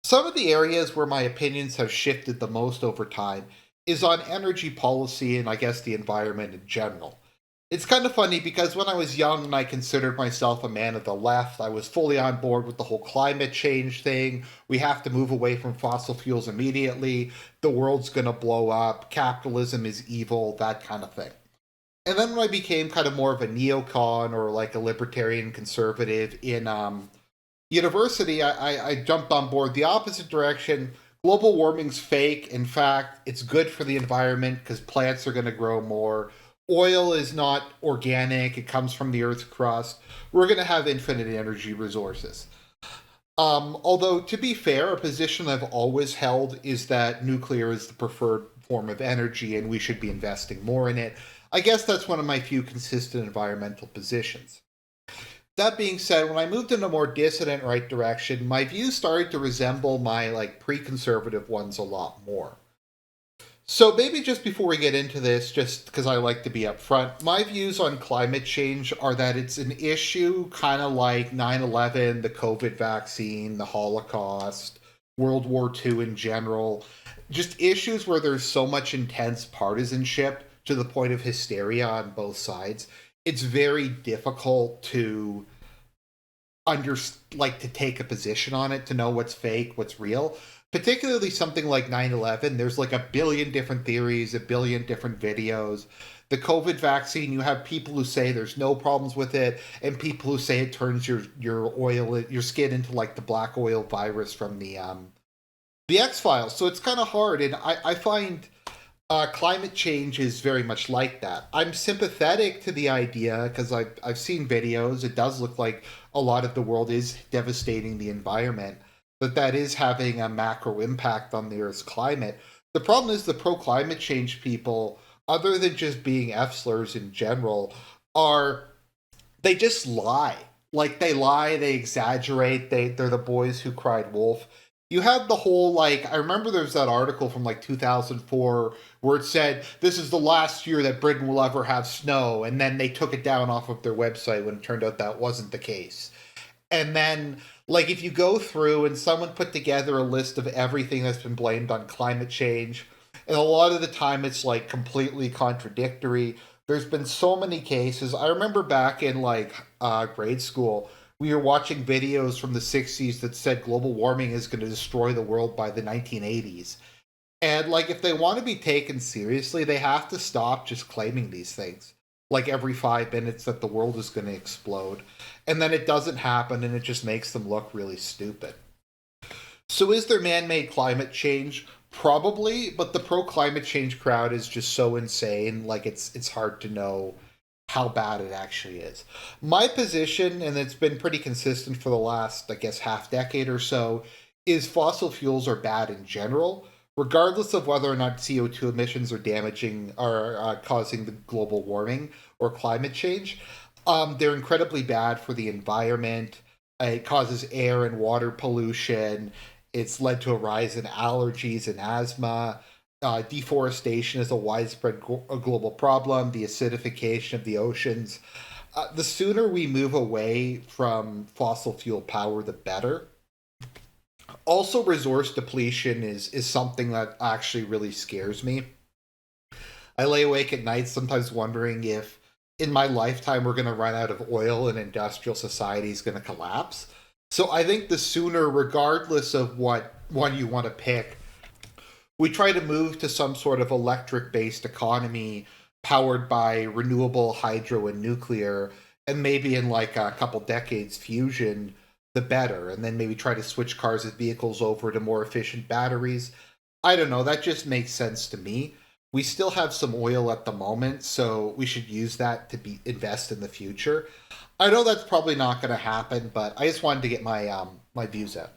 Some of the areas where my opinions have shifted the most over time is on energy policy and I guess the environment in general. It's kind of funny because when I was young and I considered myself a man of the left, I was fully on board with the whole climate change thing. We have to move away from fossil fuels immediately. The world's going to blow up. Capitalism is evil, that kind of thing. And then when I became kind of more of a neocon or like a libertarian conservative in university, I jumped on board the opposite direction. Global warming's fake. In fact, it's good for the environment because plants are going to grow more. Oil is not organic, it comes from the Earth's crust. We're going to have infinite energy resources. Although, to be fair, a position I've always held is that nuclear is the preferred form of energy and we should be investing more in it. I guess that's one of my few consistent environmental positions. That being said, when I moved in a more dissident right direction, my views started to resemble my like pre-conservative ones a lot more. So maybe just before we get into this, just because I like to be upfront, my views on climate change are that it's an issue kind of like 9/11, the COVID vaccine, the Holocaust, World War II in general, just issues where there's so much intense partisanship to the point of hysteria on both sides. It's very difficult to under like to take a position on it, to know what's fake, what's real. Particularly something like 9/11, there's like a billion different theories, a billion different videos. The COVID vaccine, you have people who say there's no problems with it, and people who say it turns your skin into like the black oil virus from the X Files. So it's kind of hard, and I find climate change is very much like that. I'm sympathetic to the idea because I've seen videos. It does look like a lot of the world is devastating the environment, but that is having a macro impact on the Earth's climate. The problem is the pro climate change people, other than just being F slurs in general, are they just lie. Like they lie, they exaggerate, they're the boys who cried wolf. You have the whole like I remember there's that article from like 2004 where it said this is the last year that Britain will ever have snow, and then they took it down off of their website when it turned out that wasn't the case. And then like if you go through and someone put together a list of everything that's been blamed on climate change, and a lot of the time it's like completely contradictory. There's been so many cases. I remember back in like grade school, we were watching videos from the 60s that said global warming is going to destroy the world by the 1980s. And like if they want to be taken seriously, they have to stop just claiming these things. Like every 5 minutes that the world is going to explode. And then it doesn't happen and it just makes them look really stupid. So is there man-made climate change? Probably, but the pro climate change crowd is just so insane, like it's hard to know how bad it actually is. My position, and it's been pretty consistent for the last, I guess, half decade or so, is fossil fuels are bad in general, regardless of whether or not CO2 emissions are damaging or causing the global warming or climate change. They're incredibly bad for the environment. It causes air and water pollution. It's led to a rise in allergies and asthma. Deforestation is a widespread global problem, the acidification of the oceans. The sooner we move away from fossil fuel power, the better. Also, resource depletion is something that actually really scares me. I lay awake at night sometimes wondering if in my lifetime we're going to run out of oil and industrial society is going to collapse. So I think the sooner, regardless of what one you want to pick, we try to move to some sort of electric based economy powered by renewable hydro and nuclear, and maybe in like a couple decades, fusion, the better. And then maybe try to switch cars and vehicles over to more efficient batteries. I don't know. That just makes sense to me. We still have some oil at the moment, so we should use that to be invest in the future. I know that's probably not going to happen, but I just wanted to get my views out.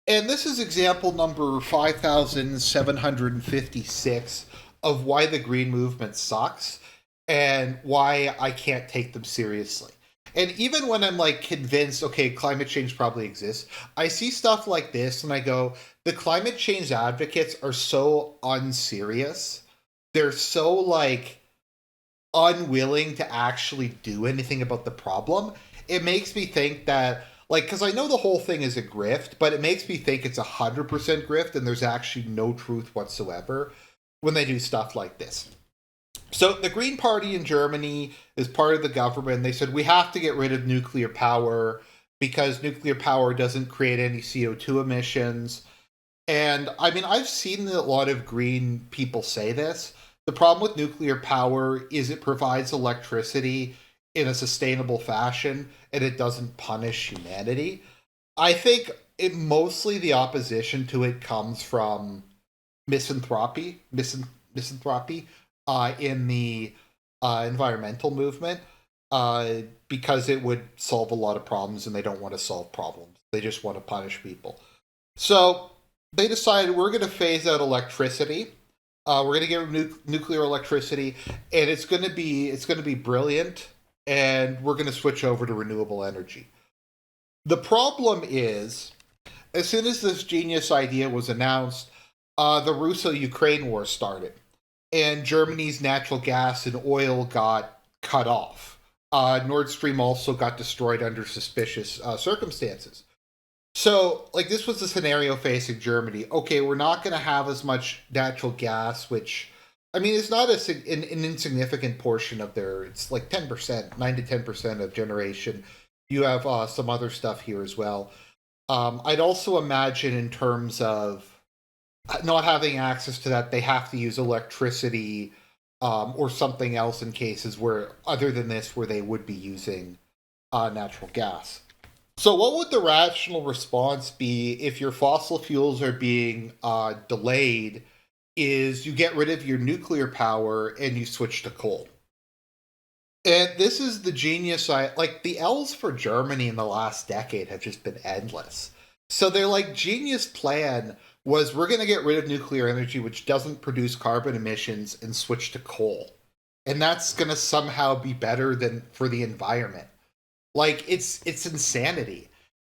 And this is example number 5756 of why the green movement sucks and why I can't take them seriously. And even when I'm like convinced, okay, climate change probably exists, I see stuff like this and I go, the climate change advocates are so unserious. They're so like unwilling to actually do anything about the problem. It makes me think that Like, because I know the whole thing is a grift, but it makes me think it's 100% grift and there's actually no truth whatsoever when they do stuff like this. So the Green Party in Germany is part of the government. They said we have to get rid of nuclear power because nuclear power doesn't create any CO2 emissions. And I mean, I've seen a lot of green people say this. The problem with nuclear power is it provides electricity in a sustainable fashion and it doesn't punish humanity. I think mostly the opposition to it comes from misanthropy, misanthropy in the environmental movement, because it would solve a lot of problems, and they don't want to solve problems. They just want to punish people. So they decided we're going to phase out electricity. We're going to get nuclear electricity, and it's going to be brilliant, and we're going to switch over to renewable energy. The problem is, as soon as this genius idea was announced, the Russo-Ukraine war started, and Germany's natural gas and oil got cut off. Nord Stream also got destroyed under suspicious circumstances. So, like, this was the scenario facing Germany. Okay, we're not going to have as much natural gas, which, I mean, it's not an insignificant portion of their, it's like 10%, 9 to 10% of generation. You have some other stuff here as well. I'd also imagine in terms of not having access to that, they have to use electricity or something else in cases where, other than this, where they would be using natural gas. So, what would the rational response be if your fossil fuels are being delayed? Is you get rid of your nuclear power and you switch to coal. And this is the genius. Like the L's for Germany in the last decade have just been endless. So their like genius plan was we're going to get rid of nuclear energy, which doesn't produce carbon emissions, and switch to coal, and that's going to somehow be better than for the environment. Like it's insanity.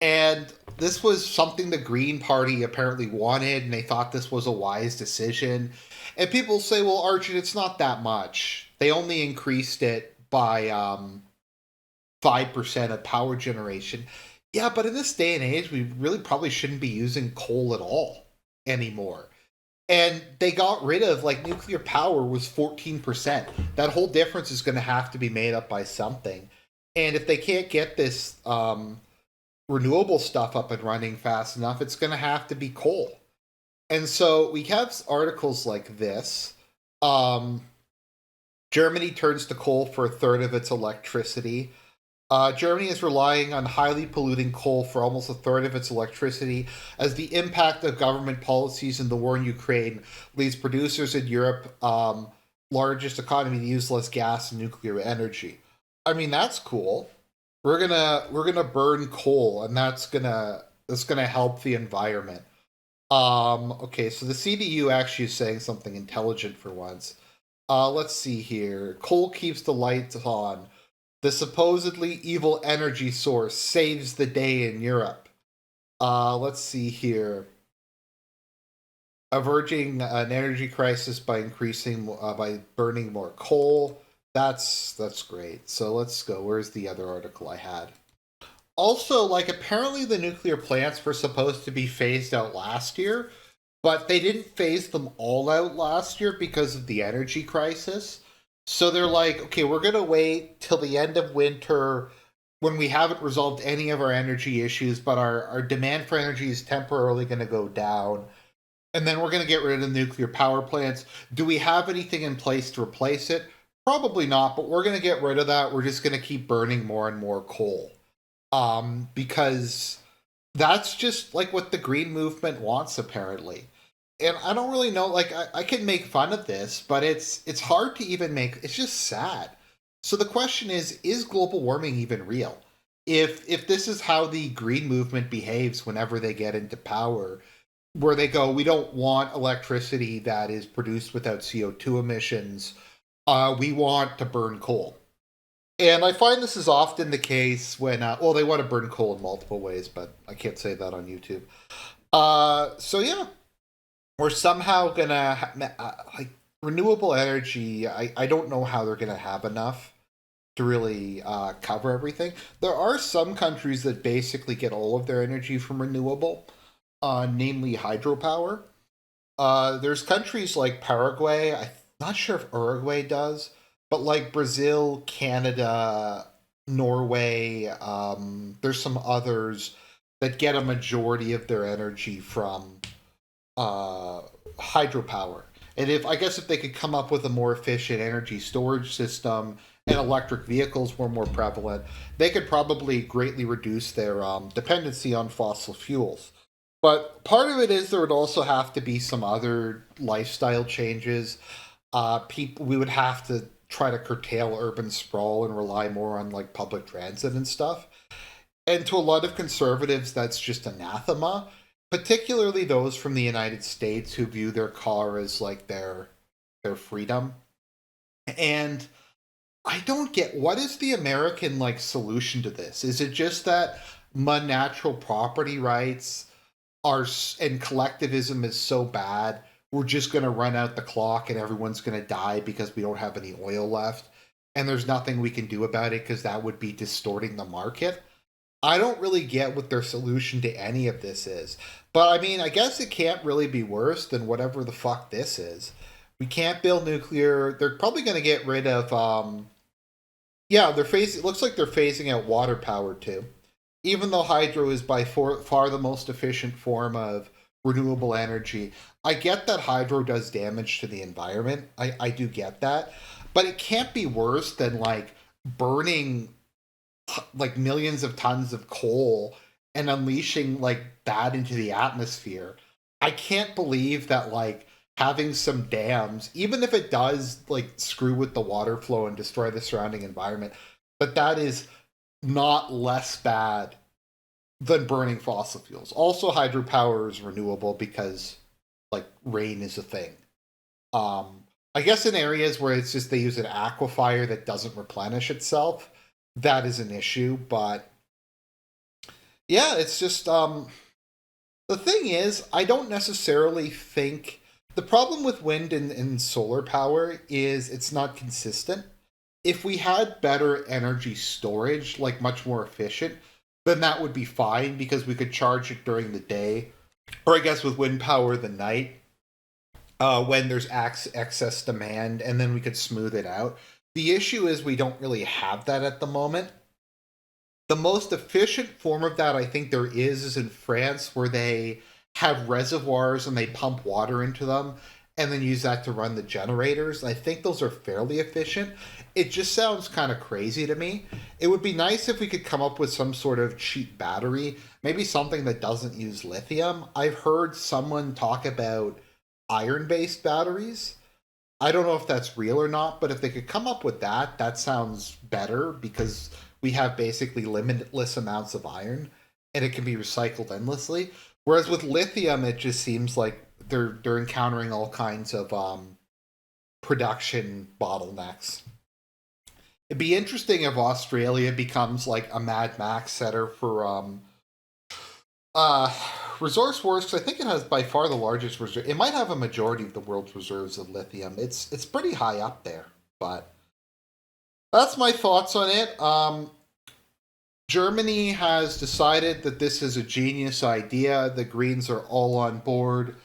And this was something the Green Party apparently wanted, and they thought this was a wise decision. And people say, well, Argent, it's not that much. They only increased it by 5% of power generation. Yeah, but in this day and age, we really probably shouldn't be using coal at all anymore. And they got rid of, like, nuclear power was 14%. That whole difference is going to have to be made up by something. And if they can't get this renewable stuff up and running fast enough, it's going to have to be coal. And so we have articles like this. Germany turns to coal for a third of its electricity. Germany is relying on highly polluting coal for almost a third of its electricity, as the impact of government policies in the war in Ukraine leads producers in Europe, largest economy, to use less gas and nuclear energy. I mean, that's cool. We're gonna burn coal, and that's gonna help the environment. Okay, so the CDU actually is saying something intelligent for once. Let's see here. Coal keeps the lights on. The supposedly evil energy source saves the day in Europe. Let's see here. Averting an energy crisis by by burning more coal. That's great. So let's go. Where's the other article I had? Also, like, apparently the nuclear plants were supposed to be phased out last year, but they didn't phase them all out last year because of the energy crisis. So they're like, okay, we're going to wait till the end of winter when we haven't resolved any of our energy issues, but our demand for energy is temporarily going to go down. And then we're going to get rid of the nuclear power plants. Do we have anything in place to replace it? Probably not, but we're going to get rid of that. We're just going to keep burning more and more coal. Because that's just like what the green movement wants, apparently. And I don't really know, like, I can make fun of this, but it's hard to even make, it's just sad. So the question is global warming even real? If this is how the green movement behaves whenever they get into power, where they go, we don't want electricity that is produced without CO2 emissions, we want to burn coal. And I find this is often the case when, well, they want to burn coal in multiple ways, but I can't say that on YouTube. So yeah, we're somehow gonna like renewable energy. I don't know how they're gonna have enough to really cover everything. There are some countries that basically get all of their energy from renewable, namely hydropower. There's countries like Paraguay. I'm not sure if Uruguay does, but like Brazil, Canada, Norway. There's some others that get a majority of their energy from uh, hydropower. And if I guess if they could come up with a more efficient energy storage system and electric vehicles were more prevalent, they could probably greatly reduce their dependency on fossil fuels. But part of it is there would also have to be some other lifestyle changes. People we would have to try to curtail urban sprawl and rely more on like public transit and stuff. And to a lot of conservatives, that's just anathema, particularly those from the United States who view their car as like their freedom. And I don't get what is the American like solution to this? Is it just that natural property rights and collectivism is so bad, we're just going to run out the clock and everyone's going to die because we don't have any oil left, and there's nothing we can do about it because that would be distorting the market? I don't really get what their solution to any of this is. But I mean, I guess it can't really be worse than whatever the fuck this is. We can't build nuclear. They're probably going to get rid of yeah, it looks like they're phasing out water power too. Even though hydro is by far the most efficient form of renewable energy, I get that hydro does damage to the environment. I do get that. But it can't be worse than like burning like millions of tons of coal and unleashing like that into the atmosphere. I can't believe that like having some dams, even if it does like screw with the water flow and destroy the surrounding environment, but that is not less bad than burning fossil fuels. Also, hydropower is renewable because like rain is a thing. I guess in areas where it's just they use an aquifer that doesn't replenish itself, that is an issue. But yeah, it's just the thing is, I don't necessarily think the problem with wind and solar power is it's not consistent. If we had better energy storage, like much more efficient, then that would be fine because we could charge it during the day, or I guess with wind power the night, when there's excess demand, and then we could smooth it out. The issue is we don't really have that at the moment. The most efficient form of that I think there is in France, where they have reservoirs and they pump water into them and then use that to run the generators. I think those are fairly efficient. It just sounds kind of crazy to me. It would be nice if we could come up with some sort of cheap battery, maybe something that doesn't use lithium. I've heard someone talk about iron based batteries. I don't know if that's real or not, but if they could come up with that, that sounds better because we have basically limitless amounts of iron and it can be recycled endlessly. Whereas with lithium, it just seems like they're encountering all kinds of production bottlenecks. It'd be interesting if Australia becomes like a Mad Max setter for uh, resource wars, because I think it has by far the largest reserve. It might have a majority of the world's reserves of lithium. It's pretty high up there, but that's my thoughts on it. Germany has decided that this is a genius idea. The Greens are all on board.